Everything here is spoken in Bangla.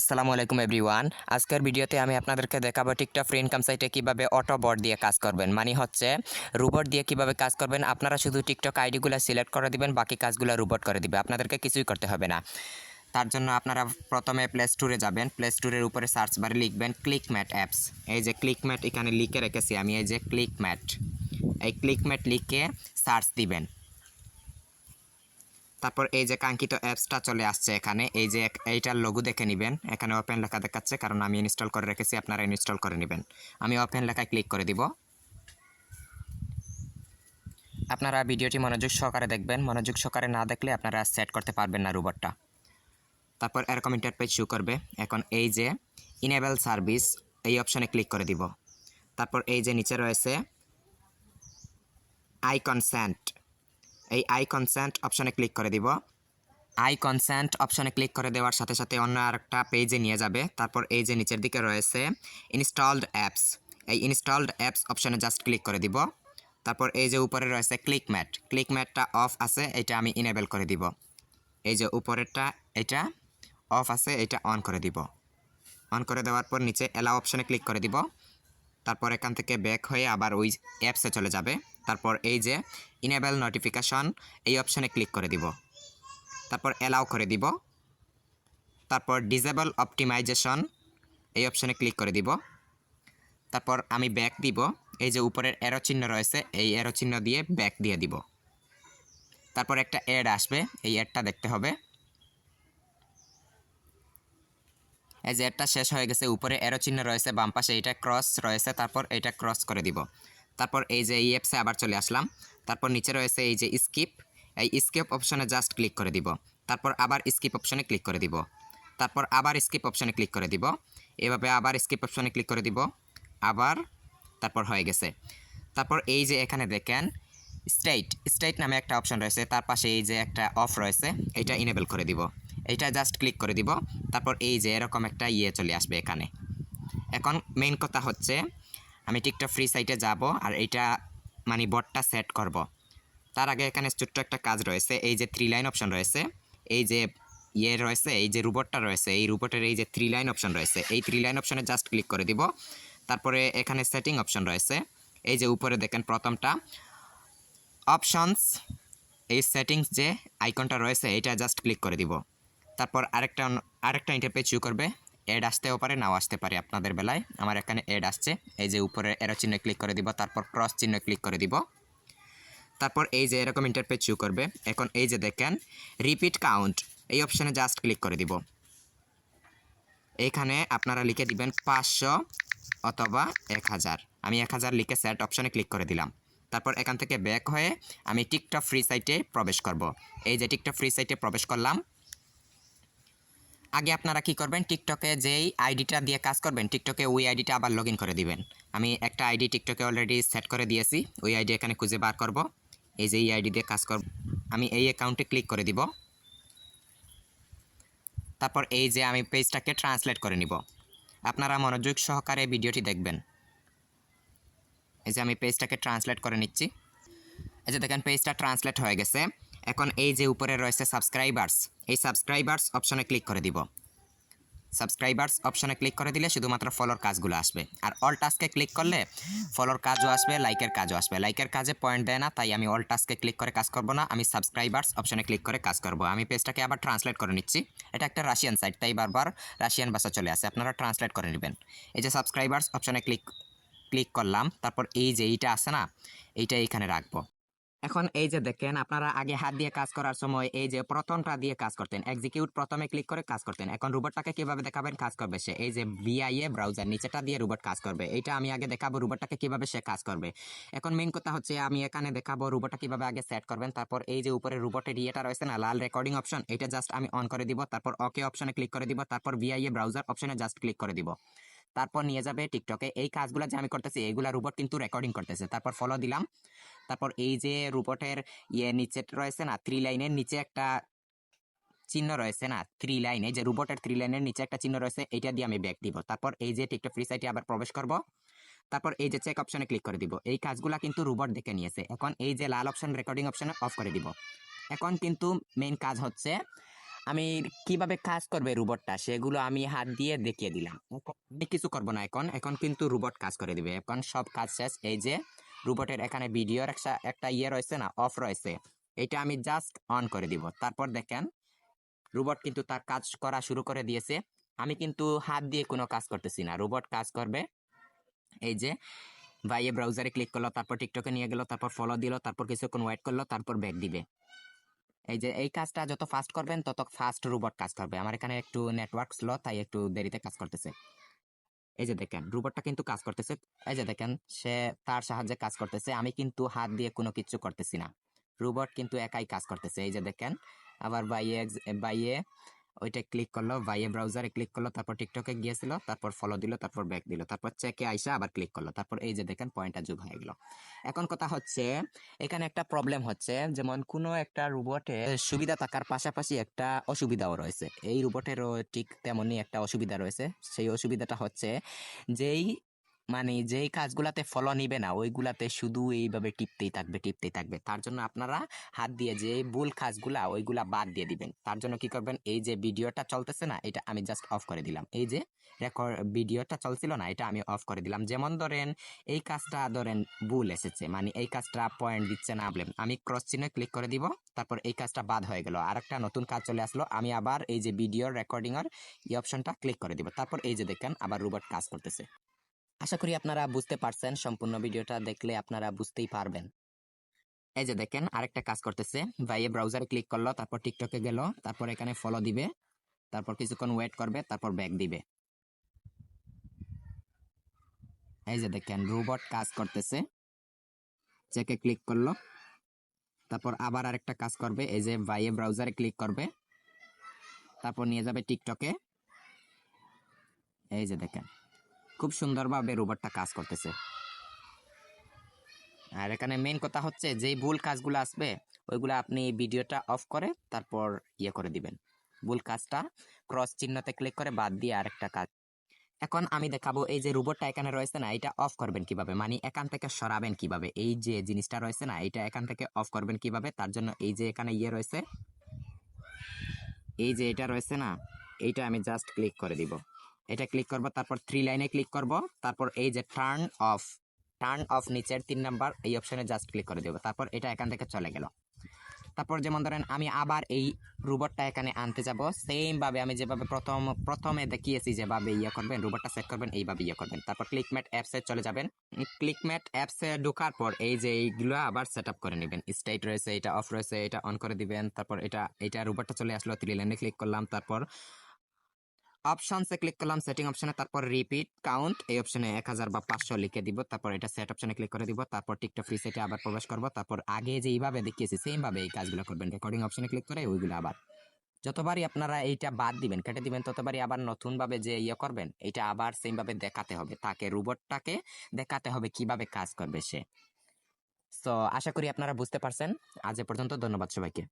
আসসালামু আলাইকুম এভরিওয়ান। আজকের ভিডিওতে আমি আপনাদেরকে দেখাবো টিকটক ফ্রি ইনকাম সাইটে কিভাবে অটো বট দিয়ে কাজ করবেন। মানে হচ্ছে রোবট দিয়ে কিভাবে কাজ করবেন। আপনারা শুধু টিকটক আইডিগুলো সিলেক্ট করে দিবেন, বাকি কাজগুলো রোবট করে দিবে। আপনাদেরকে কিছুই করতে হবে না। তার জন্য আপনারা প্রথমে প্লে স্টোরে যাবেন। প্লে স্টোরের উপরে সার্চ বারে লিখবেন ক্লিকম্যাট অ্যাপস। এই যে ক্লিকম্যাট এখানে লিখে রেখেছি আমি, এই যে ক্লিকম্যাট। এই ক্লিকম্যাট লিখে সার্চ দিবেন। তারপর এই যে কাঙ্ক্ষিত অ্যাপসটা চলে আসছে এখানে। এই যে এইটার লোগো দেখে নেবেন, এখানে ওপেন লেখা দেখাচ্ছে, কারণ আমি ইনস্টল করে রেখেছি, আপনারা ইনস্টল করে নেবেন। আমি ওপেন লেখায় ক্লিক করে দিব। আপনারা ভিডিওটি মনোযোগ সহকারে দেখবেন, মনোযোগ সহকারে না দেখলে আপনারা সেট করতে পারবেন না রোবটটা। তারপর এরকম ইন্টারপেজ শো করবে। এখন এই যে ইনেবল সার্ভিস, এই অপশনে ক্লিক করে দিব। তারপর এই যে নিচে রয়েছে আই কনসেন্ট, এই আই কনসেন্ট অপশনে ক্লিক করে দিব। আই কনসেন্ট অপশনে ক্লিক করে দেওয়ার সাথে সাথে অন্য আরেকটা পেজে নিয়ে যাবে। তারপর এই যে নিচের দিকে রয়েছে ইনস্টলড অ্যাপস, এই ইনস্টলড অ্যাপস অপশনে জাস্ট ক্লিক করে দিব। তারপর এই যে উপরে রয়েছে ক্লিকম্যাট, ক্লিকম্যাটটা অফ আছে, এটা আমি ইনেবল করে দিব। এই যে উপরেরটা এটা অফ আছে, এটা অন করে দিব। অন করে দেওয়ার পর নিচে অ্যালাও অপশনে ক্লিক করে দিব। তারপর এখান থেকে ব্যাক হয়ে আবার ওই অ্যাপসে চলে যাবে। তারপর এই যে ইনেবল নোটিফিকেশন, এই অপশনে ক্লিক করে দিব। তারপর অ্যালাউ করে দিব। তারপর ডিসেবল অপটিমাইজেশন, এই অপশনে ক্লিক করে দিব। তারপর আমি ব্যাক দিব। এই যে উপরের অ্যারো চিহ্ন রয়েছে, এই অ্যারো চিহ্ন দিয়ে ব্যাক দিয়ে দিব। তারপর একটা অ্যাড আসবে, এই অ্যাডটা দেখতে হবে। এই যে অ্যাডটা শেষ হয়ে গেছে, উপরে অ্যারো চিহ্ন রয়েছে বাম পাশে, এটা ক্রস রয়েছে, তারপর এটা ক্রস করে দিব। তারপর এই যে এই অ্যাপসে আবার চলে আসলাম। তারপর নিচে রয়েছে এই যে স্কিপ, এই স্কিপ অপশনে জাস্ট ক্লিক করে দিব। তারপর আবার স্কিপ অপশনে ক্লিক করে দিব। তারপর আবার স্কিপ অপশনে ক্লিক করে দিব। এভাবে আবার স্কিপ অপশনে ক্লিক করে দিব আবার। তারপর হয়ে গেছে। তারপর এই যে এখানে দেখেন স্টেট নামে একটা অপশন রয়েছে, তার পাশে এই যে একটা অফ রয়েছে, এটা ইনেবল করে দিব। এইটা জাস্ট ক্লিক করে দিব। তারপর এই যে এরকম একটা চলে আসবে এখানে। এখন মেইন কথা হচ্ছে আমি টিকটক ফ্রি সাইটে যাব আর এইটা মানে বটটা সেট করব। তার আগে এখানে ছোট্ট একটা কাজ রয়েছে, এই যে 3 লাইন অপশন রয়েছে, এই যে রয়েছে, এই যে রোবটটা রয়েছে, এই রোবটের এই যে 3 লাইন অপশন রয়েছে, এই 3 লাইন অপশনে জাস্ট ক্লিক করে দিব। তারপরে এখানে সেটিং অপশন রয়েছে, এই যে উপরে দেখেন প্রথমটা অপশনস, এই সেটিংস যে আইকনটা রয়েছে এটা জাস্ট ক্লিক করে দিব। তারপর আরেকটা ইন্টারপেজ শো করবে। অ্যাড আসতেও পারে, নাও আসতে পারে আপনাদের বেলায়। আমার এখানে অ্যাড আসছে, এই যে উপরে অ্যারো চিহ্ন ক্লিক করে দিব, তারপর ক্রস চিহ্ন ক্লিক করে দিব। তারপর এই যে এরকম ইন্টারপেজ শো করবে। এখন এই যে দেখেন রিপিট কাউন্ট, এই অপশনে জাস্ট ক্লিক করে দিব। এখানে আপনারা লিখে দিবেন 500 অথবা 1000। আমি 1000 লিখে সেট অপশনে ক্লিক করে দিলাম। তারপর এখান থেকে ব্যাক হয়ে আমি টিকটক ফ্রি সাইটে প্রবেশ করব। এই যে টিকটক ফ্রি সাইটে প্রবেশ করলাম। আগে আপনারা কি করবেন, টিকটকে যেই আইডিটা দিয়ে কাজ করবেন, টিকটকে ওই আইডিটা আবার লগ ইন করে দিবেন। আমি একটা আইডি টিকটকে অলরেডি সেট করে দিয়েছি, ওই আইডি এখানে খুঁজে বার করব। এই যে এই আইডি দিয়ে কাজ করব, আমি এই অ্যাকাউন্টে ক্লিক করে দিব। তারপর এই যে আমি পেজটাকে ট্রান্সলেট করে নিব। আপনারা মনোযোগ সহকারে ভিডিওটি দেখবেন। এই যে আমি পেজটাকে ট্রান্সলেট করে নিচ্ছি। এই যে দেখেন পেজটা ট্রান্সলেট হয়ে গেছে। এখন এই যে উপরে রয়েছে সাবস্ক্রাইবার্স, এই সাবস্ক্রাইবার্স অপশনে ক্লিক করে দিব। সাবস্ক্রাইবার্স অপশনে ক্লিক করে দিলে শুধুমাত্র ফলোর কাজগুলো আসবে, আর অল টাস্কে ক্লিক করলে ফলোর কাজও আসবে, লাইকের কাজও আসবে। লাইকের কাজে পয়েন্ট দেয় না, তাই আমি অল টাস্কে ক্লিক করে কাজ করব না, আমি সাবস্ক্রাইবার্স অপশনে ক্লিক করে কাজ করব। আমি পেজটাকে আবার ট্রান্সলেট করে নিচ্ছি। এটা একটা রাশিয়ান সাইট, তাই বারবার রাশিয়ান ভাষা চলে আসে, আপনারা ট্রান্সলেট করে নেবেন। এই যে সাবস্ক্রাইবার্স অপশনে ক্লিক করলাম। তারপর এই যে এইটা আছে না, এইটা এইখানে রাখবো। এখন এই যে দেখেন আপনারা আগে হাত দিয়ে কাজ করার সময় এই যে প্রথমটা দিয়ে কাজ করতেন, এক্সিকিউট প্রথমে ক্লিক করে কাজ করতেন। এখন রোবটটাকে কিভাবে দেখাবেন কাজ করবে সে, এই যে ভিআইএ ব্রাউজার নিচেটা দিয়ে রোবট কাজ করবে, এইটা আমি আগে দেখাবো রোবটটাকে কিভাবে সে কাজ করবে। এখন মেইন কথা হচ্ছে আমি এখানে দেখাবো রোবটটা কিভাবে আগে সেট করবেন। তারপর এই যে উপরে রোবটের ইয়েটা রয়েছে না লাল রেকর্ডিং অপশন, এটা জাস্ট আমি অন করে দিব। তারপর ওকে অপশনে ক্লিক করে দিব। তারপর ভিআইএ ব্রাউজার অপশনে জাস্ট ক্লিক করে দিব। তারপর নিয়ে যাবে টিকটকে। এই কাজগুলো যে আমি করতেছি এইগুলা রোবট কিন্তু রেকর্ডিং করতেছে। তারপর ফলো দিলাম। তারপর এই যে রোবটের নিচে রয়েছে না 3 লাইনের নিচে একটা চিহ্ন রয়েছে না 3 লাইন, এই যে রোবটের 3 লাইনের নিচে একটা চিহ্ন রয়েছে, এটা দিয়ে আমি ব্যাক দিব। তারপর এই যে টিকটক ফ্রি সাইটে আবার প্রবেশ করব। তারপর এই যে চেক অপশনে ক্লিক করে দিব। এই কাজগুলা কিন্তু রোবট দেখে নিয়েছে। এখন এই যে লাল অপশন রেকর্ডিং অপশনে অফ করে দিব। এখন কিন্তু মেইন কাজ হচ্ছে আমি কিভাবে কাজ করবে রোবটটা সেগুলো আমি হাত দিয়ে দেখিয়ে দিলাম। আমি কিছু করব না এখন, এখন কিন্তু রোবট কাজ করে দিবে। এখন সব কাজ শেষ। এই যে রোবটের এখানে ভিডিওর একটা একটা ইয়ে রয়েছে না, অফ রয়েছে, এটা আমি জাস্ট অন করে দিব। তারপর দেখেন রোবট কিন্তু তার কাজ করা শুরু করে দিয়েছে। আমি কিন্তু হাত দিয়ে কোনো কাজ করতেছি না, রোবট কাজ করবে। এই যে ভাইয়ে ব্রাউজারে ক্লিক করলো, তারপর টিকটকে নিয়ে গেল, তারপর ফলো দিল, তারপর কিছুক্ষণ ওয়েট করলো, তারপর ব্যাক দিবে। এই যে এই কাজটা যত ফাস্ট করবেন তত ফাস্ট রোবট কাজ করবে। আমার এখানে একটু নেটওয়ার্ক স্লো, তাই একটু দেরিতে কাজ করতেছে। এই যে দেখেন রোবটটা কিন্তু কাজ করতেছে। এই যে দেখেন সে তার সাহায্যে কাজ করতেছে, আমি কিন্তু হাত দিয়ে কোনো কিছু করতেছি না, রোবট কিন্তু একাই কাজ করতেছে। এই যে দেখেন আবার বাইয়ে বাইয়ে ওইটা ক্লিক করলো, বাইয়ে ব্রাউজারে ক্লিক করলো, তারপর টিকটকে গিয়েছিল, তারপর ফলো দিল, তারপর ব্যাক দিল, তারপর চেকে আইসা আবার ক্লিক করলো, তারপর এই যে দেখেন পয়েন্টটা যোগ হয়ে গেল। এখন কথা হচ্ছে এখানে একটা প্রবলেম হচ্ছে, যেমন কোনো একটা রোবটের সুবিধা থাকার পাশাপাশি একটা অসুবিধাও রয়েছে। এই রোবটেরও ঠিক তেমনই একটা অসুবিধা রয়েছে। সেই অসুবিধাটা হচ্ছে যেই যেই কাজগুলাতে ফলো নিবে না ওইগুলাতে শুধু এইভাবে টিপতেই থাকবে টিপতেই থাকবে। তার জন্য আপনারা হাত দিয়ে যে ভুল কাজগুলা ওইগুলা বাদ দিয়ে দিবেন। তার জন্য কি করবেন, এই যে ভিডিওটা চলতেছে না এটা আমি জাস্ট অফ করে দিলাম। এই যে রেকর্ড ভিডিওটা চলছিল না এটা আমি অফ করে দিলাম। যেমন ধরেন এই কাজটা ধরেন ভুল এসেছে, এই কাজটা পয়েন্ট দিচ্ছে না, আমি ক্রস চিহ্নে ক্লিক করে দিব, তারপর এই কাজটা বাদ হয়ে গেল, আর একটা নতুন কাজ চলে আসলো, আমি আবার এই যে ভিডিওর রেকর্ডিং এর এই অপশনটা ক্লিক করে দিব। তারপর এই যে দেখেন আবার রোবট কাজ করতেছে। আশা করি আপনারা বুঝতে পারছেন, সম্পূর্ণ ভিডিওটা দেখলে আপনারা বুঝতেই পারবেন। এই যে দেখেন আরেকটা কাজ করতেছে, ভাইয়ে ব্রাউজারে ক্লিক করলো, তারপর টিকটকে গেল, তারপর এখানে ফলো দিবে, তারপর কিছুক্ষণ ওয়েট করবে, তারপর ব্যাক দিবে। এই যে দেখেন রোবট কাজ করতেছে, চেকে ক্লিক করলো, তারপর আবার আরেকটা কাজ করবে, এই যে ভাইয়ে ব্রাউজারে ক্লিক করবে, তারপর নিয়ে যাবে টিকটকে। এই যে দেখেন খুব সুন্দরভাবে রোবটটা কাজ করতেছে। আর এখানে মেইন কথা হচ্ছে যেই ভুল কাজগুলো আসবে ওইগুলো আপনি ভিডিওটা অফ করে তারপর ইয়ে করে দিবেন, ভুল কাজটা ক্রস চিহ্নতে ক্লিক করে বাদ দিয়ে আরেকটা কাজ। এখন আমি দেখাবো এই যে রোবটটা এখানে রয়েছে না এটা অফ করবেন কিভাবে, এখান থেকে সরাবেন কিভাবে। এই যে জিনিসটা রয়েছে না এটা এখান থেকে অফ করবেন কিভাবে, তার জন্য এই যে এখানে ইয়ে রয়েছে, এই যে এটা রয়েছে না এইটা আমি জাস্ট ক্লিক করে দিব। এটা ক্লিক করব, তারপর 3 লাইনে ক্লিক করব, তারপর এই যে টার্ন অফ নিচের 3 নাম্বার এই অপশনে জাস্ট ক্লিক করে দেব, তারপর এটা এখান থেকে চলে গেল। তারপর যেমন ধরেন আমি আবার এই রোবটটা এখানে আনতে যাব, সেম ভাবে আমি যেভাবে প্রথমে দেখিয়েছি যেভাবে ইয়ে করবেন, রোবটটা সেট করবেন এইভাবে ইয়ে করবেন। তারপর ক্লিকমেট অ্যাপসে চলে যাবেন, ক্লিকমেট অ্যাপসে ঢোকার পর এই যে এইগুলো আবার সেট আপ করে নেবেন। স্টেট রয়েছে, এটা অফ রয়েছে, এটা অন করে দিবেন। তারপর এটা রোবটটা চলে আসলো, 3 লাইনে ক্লিক করলাম, তারপর অপশনসে ক্লিক করলাম, সেটিং অপশনে, তারপর রিপিট কাউন্ট এই অপশনে 1000 বা 500 লিখে দিব, তারপর এটা সেট অপশনে ক্লিক করে দিব, তারপর টিকটক ফ্রি সেটে আবার প্রবেশ করব, তারপর আগে যেইভাবে দেখিয়েছি সেম ভাবে এই কাজগুলো করবেন। রেকর্ডিং অপশনে ক্লিক করে ওইগুলো আবার যতবারই আপনারা এইটা বাদ দিবেন কেটে দিবেন ততবারই আবার নতুন ভাবে যে ইয়ে করবেন এটা আবার সেম ভাবে দেখাতে হবে, তাকে রোবটটাকে দেখাতে হবে কিভাবে কাজ করবে সে। তো আশা করি আপনারা বুঝতে পারছেন। আজ এ পর্যন্ত, ধন্যবাদ সবাইকে।